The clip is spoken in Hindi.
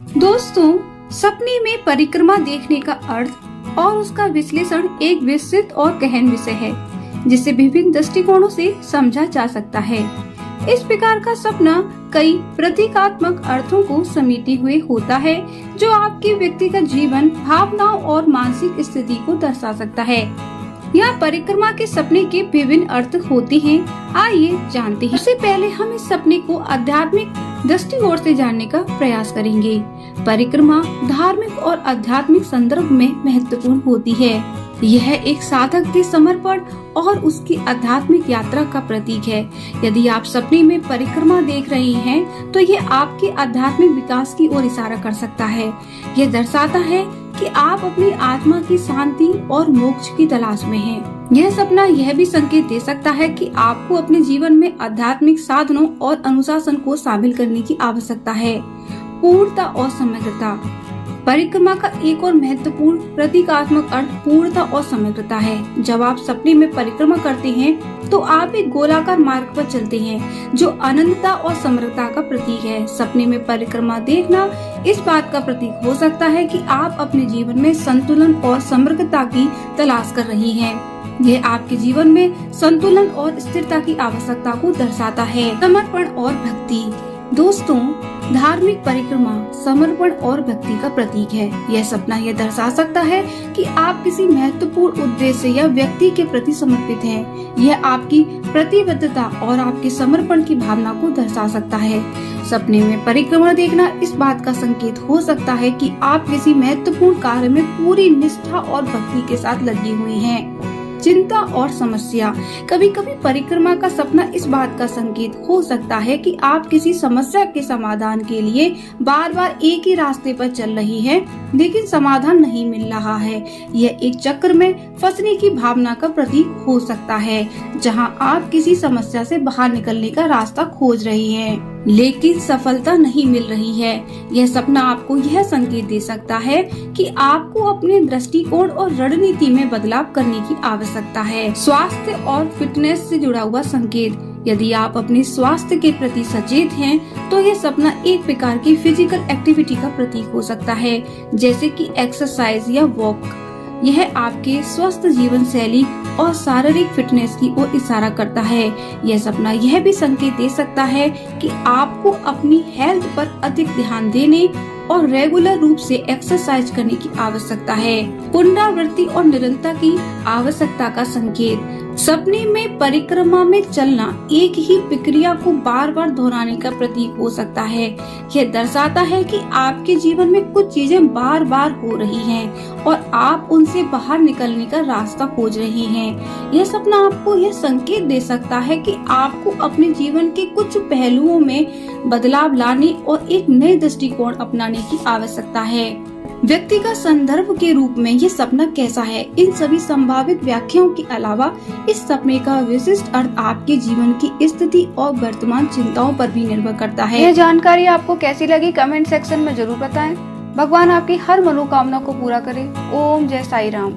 दोस्तों, सपने में परिक्रमा देखने का अर्थ और उसका विश्लेषण एक विस्तृत और गहन विषय है, जिसे विभिन्न दृष्टिकोणों से समझा जा सकता है। इस प्रकार का सपना कई प्रतीकात्मक अर्थों को समेटे हुए होता है, जो आपके व्यक्तिगत जीवन, भावनाओं और मानसिक स्थिति को दर्शा सकता है। यह परिक्रमा के सपने के विभिन्न अर्थ होते हैं। आइए जानते हैं। सबसे पहले हम इस सपने को आध्यात्मिक दृष्टिकोण से जानने का प्रयास करेंगे। परिक्रमा धार्मिक और आध्यात्मिक संदर्भ में महत्वपूर्ण होती है। यह एक साधक के समर्पण और उसकी आध्यात्मिक यात्रा का प्रतीक है। यदि आप सपने में परिक्रमा देख रहे हैं, तो यह आपके आध्यात्मिक विकास की ओर इशारा कर सकता है। यह दर्शाता है कि आप अपनी आत्मा की शांति और मोक्ष की तलाश में हैं। यह सपना यह भी संकेत दे सकता है कि आपको अपने जीवन में आध्यात्मिक साधनों और अनुशासन को शामिल करने की आवश्यकता है। पूर्णता और समग्रता। परिक्रमा का एक और महत्वपूर्ण प्रतीकात्मक अर्थ पूर्णता और समग्रता है। जब आप सपने में परिक्रमा करते हैं, तो आप एक गोलाकार मार्ग पर चलते हैं, जो अनंतता और समग्रता का प्रतीक है। सपने में परिक्रमा देखना इस बात का प्रतीक हो सकता है कि आप अपने जीवन में संतुलन और समग्रता की तलाश कर रही हैं। यह आपके जीवन में संतुलन और स्थिरता की आवश्यकता को दर्शाता है। समर्पण और भक्ति। दोस्तों, धार्मिक परिक्रमा समर्पण और भक्ति का प्रतीक है। यह सपना यह दर्शा सकता है कि आप किसी महत्वपूर्ण उद्देश्य या व्यक्ति के प्रति समर्पित हैं। यह आपकी प्रतिबद्धता और आपके समर्पण की भावना को दर्शा सकता है। सपने में परिक्रमा देखना इस बात का संकेत हो सकता है कि आप किसी महत्वपूर्ण कार्य में पूरी निष्ठा और भक्ति के साथ लगे हुए हैं। चिंता और समस्या। कभी कभी परिक्रमा का सपना इस बात का संकेत हो सकता है कि आप किसी समस्या के समाधान के लिए बार बार एक ही रास्ते पर चल रही हैं, लेकिन समाधान नहीं मिल रहा है। यह एक चक्र में फंसने की भावना का प्रतीक हो सकता है, जहां आप किसी समस्या से बाहर निकलने का रास्ता खोज रही हैं, लेकिन सफलता नहीं मिल रही है। यह सपना आपको यह संकेत दे सकता है कि आपको अपने दृष्टिकोण और रणनीति में बदलाव करने की आवश्यकता है। स्वास्थ्य और फिटनेस से जुड़ा हुआ संकेत। यदि आप अपने स्वास्थ्य के प्रति सचेत हैं, तो यह सपना एक प्रकार की फिजिकल एक्टिविटी का प्रतीक हो सकता है, जैसे कि एक्सरसाइज या वॉक। यह आपके स्वस्थ जीवन शैली और शारीरिक फिटनेस की ओर इशारा करता है। यह सपना यह भी संकेत दे सकता है कि आपको अपनी हेल्थ पर अधिक ध्यान देने और रेगुलर रूप से एक्सरसाइज करने की आवश्यकता है। पुनरावृत्ति और निरंतरता की आवश्यकता का संकेत। सपने में परिक्रमा में चलना एक ही प्रक्रिया को बार बार दोहराने का प्रतीक हो सकता है। यह दर्शाता है कि आपके जीवन में कुछ चीजें बार बार हो रही हैं और आप उनसे बाहर निकलने का रास्ता खोज रही हैं। यह सपना आपको यह संकेत दे सकता है कि आपको अपने जीवन के कुछ पहलुओं में बदलाव लाने और एक नए दृष्टिकोण अपनाने की आवश्यकता है। व्यक्तिगत संदर्भ के रूप में ये सपना कैसा है? इन सभी संभावित व्याख्याओं के अलावा इस सपने का विशिष्ट अर्थ आपके जीवन की स्थिति और वर्तमान चिंताओं पर भी निर्भर करता है। यह जानकारी आपको कैसी लगी, कमेंट सेक्शन में जरूर बताएं। भगवान आपकी हर मनोकामना को पूरा करे। ओम जय साई राम।